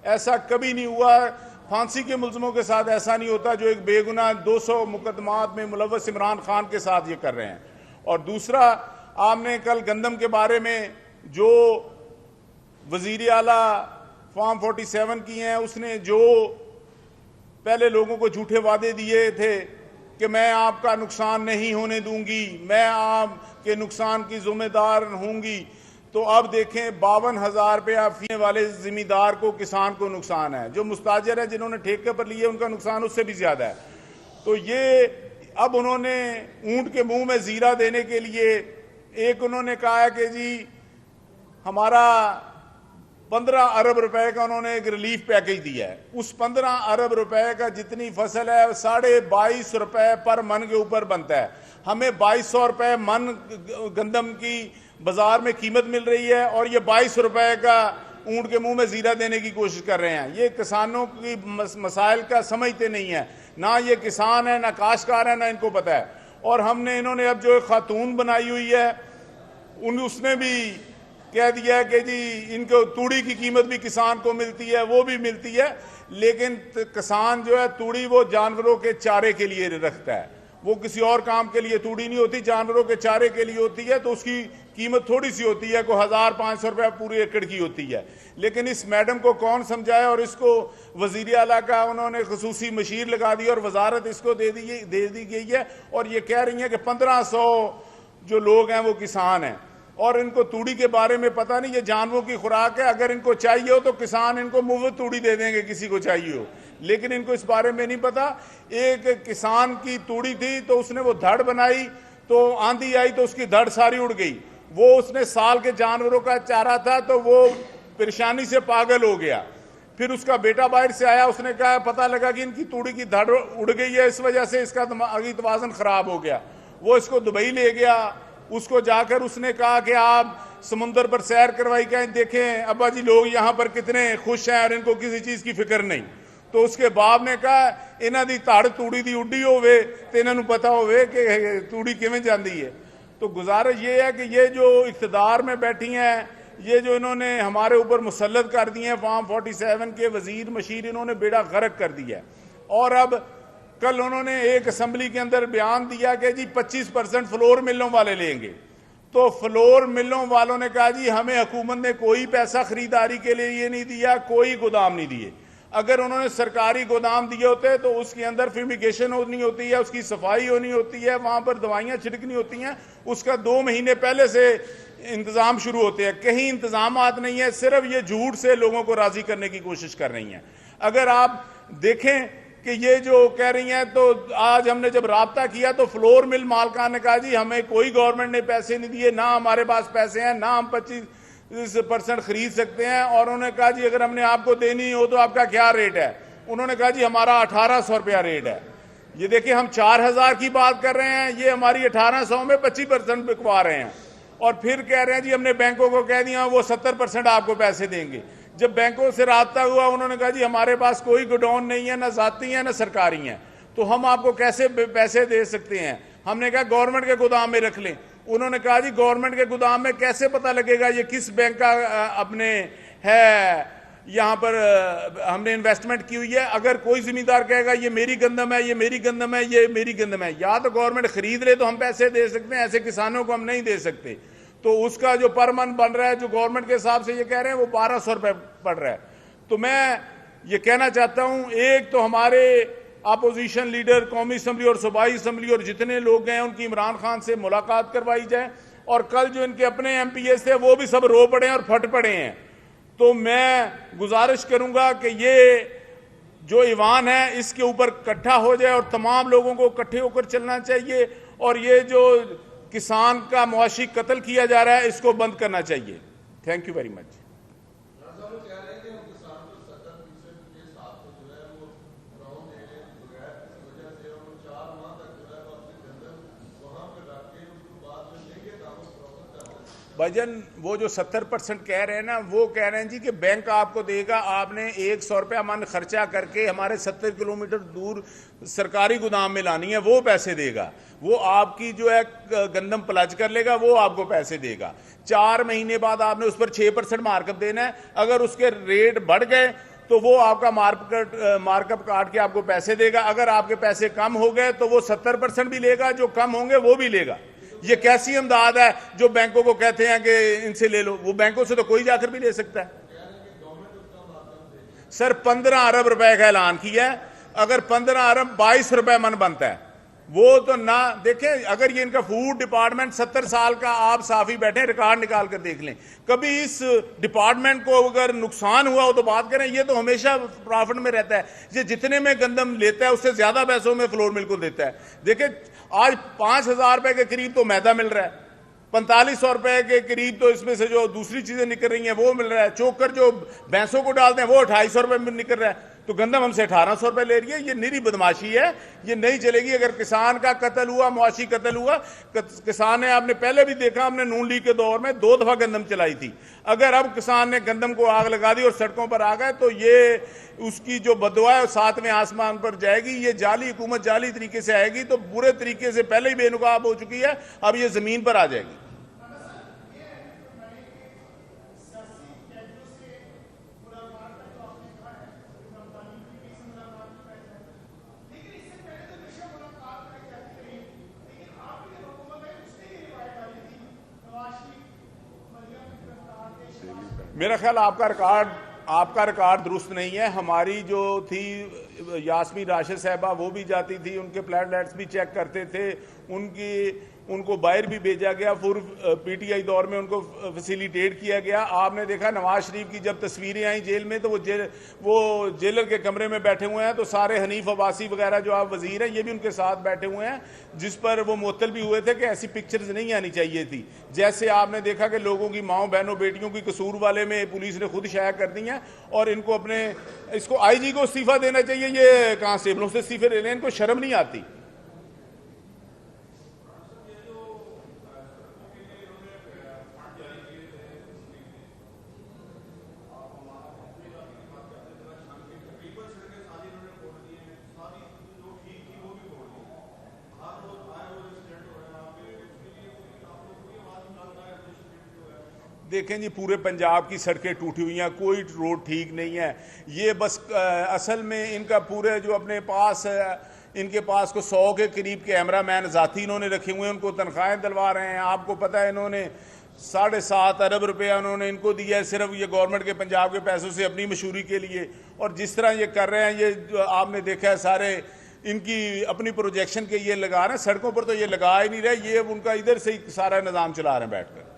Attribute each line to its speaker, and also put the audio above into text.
Speaker 1: ऐसा कभी नहीं हुआ। फांसी के मुल्ज़िमों के साथ ऐसा नहीं होता जो एक बेगुनाह 200 मुकदमात में मुलव्वस इमरान खान के साथ ये कर रहे हैं। और दूसरा, आपने कल गंदम के बारे में जो वजीर आला फॉर्म 47 की हैं, उसने जो पहले लोगों को झूठे वादे दिए थे कि मैं आपका नुकसान नहीं होने दूंगी, मैं आपके नुकसान की जिम्मेदार होंगी, तो अब देखें 52,000 रुपया फीने वाले जिम्मेदार को, किसान को नुकसान है। जो मुस्ताजर है, जिन्होंने ठेके पर लिए, उनका नुकसान उससे भी ज्यादा है। तो ये अब उन्होंने ऊंट के मुंह में जीरा देने के लिए एक उन्होंने कहा है कि जी हमारा 15 अरब रुपए का उन्होंने एक रिलीफ पैकेज दिया है। उस 15 अरब रुपए का जितनी फसल है 22.5 रुपए पर मन के ऊपर बनता है। हमें 2200 रुपए मन गंदम की बाजार में कीमत मिल रही है और ये 22 रुपए का ऊंट के मुंह में जीरा देने की कोशिश कर रहे हैं। ये किसानों की मसाइल का समझते नहीं है, ना ये किसान है, ना काश्तकार है, ना इनको पता है। और हमने इन्होंने अब जो एक खातून बनाई हुई है, उसने भी कह दिया है कि जी इनको तूड़ी की कीमत भी किसान को मिलती है, वो भी मिलती है, लेकिन किसान जो है तूड़ी वो जानवरों के चारे के लिए रखता है, वो किसी और काम के लिए तूड़ी नहीं होती, जानवरों के चारे के लिए होती है। तो उसकी कीमत थोड़ी सी होती है, कोई 1,500 रुपया पूरे एकड़ की होती है। लेकिन इस मैडम को कौन समझाए, और इसको वजीर आला का उन्होंने खसूसी मशीर लगा दी और वजारत इसको दे दी गई है। और ये कह रही है कि 1500 जो लोग हैं वो किसान हैं और इनको तूड़ी के बारे में पता नहीं। ये जानवरों की खुराक है, अगर इनको चाहिए हो तो किसान इनको मुफ्त तूड़ी दे देंगे किसी को चाहिए हो, लेकिन इनको इस बारे में नहीं पता। एक किसान की तूड़ी थी तो उसने वो धड़ बनाई, तो आंधी आई तो उसकी धड़ सारी उड़ गई। वो उसने साल के जानवरों का चारा था तो वो परेशानी से पागल हो गया। फिर उसका बेटा बाहर से आया, उसने कहा पता लगा कि इनकी तूड़ी की धड़ उड़ गई है, इस वजह से इसका दिमागी तवाज़ुन खराब हो गया। वो इसको दुबई ले गया, उसको जाकर उसने कहा कि आप समुंदर पर सैर करवाई क्या, देखें अब्बा जी लोग यहाँ पर कितने खुश हैं और इनको किसी चीज़ की फिक्र नहीं। तो उसके बाप ने कहा इन्हां दी धड़ तूड़ी दी उड्डी होवे ते इन्हां नूं पता होवे कि तूड़ी किवें जांदी है। तो गुजारिश ये है कि ये जो इख्तिदार में बैठी हैं, ये जो इन्होंने हमारे ऊपर मुसल्लत कर दिए हैं, फॉर्म 47 के वजीर मशीर, इन्होंने बेड़ा गर्क कर दिया है। और अब कल उन्होंने एक असम्बली के अंदर बयान दिया कि जी 25% फ्लोर मिलों वाले लेंगे। तो फ्लोर मिलों वालों ने कहा जी हमें हुकूमत ने कोई पैसा खरीदारी के लिए ये नहीं दिया, कोई गोदाम नहीं दिए। अगर उन्होंने सरकारी गोदाम दिए होते तो उसके अंदर फ्यूमिगेशन होनी होती है, उसकी सफाई होनी होती है, वहां पर दवाइयां छिड़कनी होती हैं, उसका 2 महीने पहले से इंतजाम शुरू होते हैं। कहीं इंतजामात नहीं है, सिर्फ ये झूठ से लोगों को राजी करने की कोशिश कर रही हैं। अगर आप देखें कि ये जो कह रही हैं, तो आज हमने जब राब्ता किया तो फ्लोर मिल मालकान ने कहा जी हमें कोई गवर्नमेंट ने पैसे नहीं दिए, ना हमारे पास पैसे हैं, ना हम 25% खरीद सकते हैं। और उन्होंने कहा जी अगर हमने आपको देनी हो तो आपका क्या रेट है? उन्होंने कहा जी हमारा 1800 रुपया रेट है। ये देखिए हम 4000 की बात कर रहे हैं, ये हमारी 1800 में 25% बिकवा रहे हैं। और फिर कह रहे हैं जी हमने बैंकों को कह दिया वो 70% आपको पैसे देंगे। जब बैंकों से राब्ता हुआ उन्होंने कहा जी हमारे पास कोई गोडाउन नहीं है, ना जाती है ना सरकारी है, तो हम आपको कैसे पैसे दे सकते हैं? हमने कहा गवर्नमेंट के गोदाम में रख लें। उन्होंने कहा जी गवर्नमेंट के गोदाम में कैसे पता लगेगा ये किस बैंक का अपने है, यहाँ पर हमने इन्वेस्टमेंट की हुई है। अगर कोई जिम्मेदार कहेगा ये मेरी गंदम है, ये मेरी गंदम है, ये मेरी गंदम है, या तो गवर्नमेंट खरीद ले तो हम पैसे दे सकते हैं, ऐसे किसानों को हम नहीं दे सकते। तो उसका जो पर मन बन रहा है, जो गवर्नमेंट के हिसाब से ये कह रहे हैं, वो 1200 रुपये पड़ रहा है। तो मैं ये कहना चाहता हूं, एक तो हमारे अपोजिशन लीडर, कौमी असम्बली और सूबाई असम्बली और जितने लोग हैं उनकी इमरान खान से मुलाकात करवाई जाए। और कल जो इनके अपने MPs थे वो भी सब रो पड़े हैं और फट पड़े हैं। तो मैं गुजारिश करूंगा कि ये जो ईवान है इसके ऊपर इकट्ठा हो जाए और तमाम लोगों को इकट्ठे होकर चलना चाहिए। और ये जो किसान का मुआशी कत्ल किया जा रहा है इसको बंद करना चाहिए। Thank you very much. भाईजान वो जो 70% कह रहे हैं ना, वो कह रहे हैं जी कि बैंक आपको देगा, आपने 100 रुपया मन खर्चा करके हमारे 70 किलोमीटर दूर सरकारी गोदाम में लानी है, वो पैसे देगा। वो आपकी जो है गंदम प्लज कर लेगा, वो आपको पैसे देगा। 4 महीने बाद आपने उस पर 6% मार्कअप देना है। अगर उसके रेट बढ़ गए तो वो आपका मार्कअप काट के आपको पैसे देगा। अगर आपके पैसे कम हो गए तो वो 70% भी लेगा, जो कम होंगे वो भी लेगा। ये कैसी इमदाद है जो बैंकों को कहते हैं कि इनसे ले लो? वो बैंकों से तो कोई जाकर भी ले सकता है। सर 15 अरब रुपए का ऐलान किया है, अगर 15 अरब 22 रुपए मन बनता है वो तो ना देखें। अगर ये इनका फूड डिपार्टमेंट 70 साल का, आप साफी बैठे रिकॉर्ड निकाल कर देख लें, कभी इस डिपार्टमेंट को अगर नुकसान हुआ हो तो बात करें। ये तो हमेशा प्रॉफिट में रहता है। ये जितने में गंदम लेता है उससे ज्यादा पैसों में फ्लोर मिल को देता है। देखिए आज 5,000 रुपए के करीब तो मैदा मिल रहा है, 4500 रुपए के करीब तो इसमें से जो दूसरी चीजें निकल रही हैं वो मिल रहा है। चोकर जो भैंसों को डालते हैं वो 250 रुपए में निकल रहा है, तो गंदम हमसे 1800 रुपए ले रही है। ये निरी बदमाशी है, ये नहीं चलेगी। अगर किसान का कत्ल हुआ, मुआशी कत्ल हुआ, किसान ने, आपने पहले भी देखा, हमने नून लीग के दौर में 2 दफा गंदम चलाई थी। अगर अब किसान ने गंदम को आग लगा दी और सड़कों पर आ गए तो ये उसकी जो बदुआ है 7वें आसमान पर जाएगी। ये जाली हुकूमत जाली तरीके से आएगी तो बुरे तरीके से पहले ही बेनकाब हो चुकी है, अब ये जमीन पर आ जाएगी। मेरा ख्याल आपका रिकॉर्ड दुरुस्त नहीं है। हमारी जो थी यास्मीन राशिद साहबा, वो भी जाती थी, उनके प्लेटलेट्स भी चेक करते थे, उनको बाहर भी भेजा गया, पूर्व पीटीआई दौर में उनको फैसिलिटेट किया गया। आपने देखा नवाज शरीफ की जब तस्वीरें आई जेल में तो वो जेलर के कमरे में बैठे हुए हैं, तो सारे हनीफ अब्बासी वगैरह जो आप वजीर हैं ये भी उनके साथ बैठे हुए हैं, जिस पर वो मुअत्तल भी हुए थे कि ऐसी पिक्चर्स नहीं आनी चाहिए थी। जैसे आपने देखा कि लोगों की माओ बहनों बेटियों की कसूर वाले में पुलिस ने खुद शाया कर दी है, और इसको आईजी को इस्तीफा देना चाहिए। ये कांस्टेबलों से इस्तीफे ले लें, इनको शर्म नहीं आती। देखें जी, पूरे पंजाब की सड़कें टूटी हुई हैं, कोई रोड ठीक नहीं है। ये बस असल में इनका पूरे जो अपने पास इनके पास को 100 के करीब कैमरामैन ज़ाती इन्होंने रखे हुए हैं, उनको तनख्वाहें दिलवा रहे हैं। आपको पता है इन्होंने 7.5 अरब रुपया उन्होंने इनको दिया है सिर्फ ये गवर्नमेंट के पंजाब के पैसों से अपनी मशहूरी के लिए। और जिस तरह ये कर रहे हैं, ये आपने देखा है सारे इनकी अपनी प्रोजेक्शन के ये लगा रहे हैं, सड़कों पर तो ये लगा ही नहीं रहे, ये उनका इधर से ही सारा निज़ाम चला रहे हैं बैठ कर।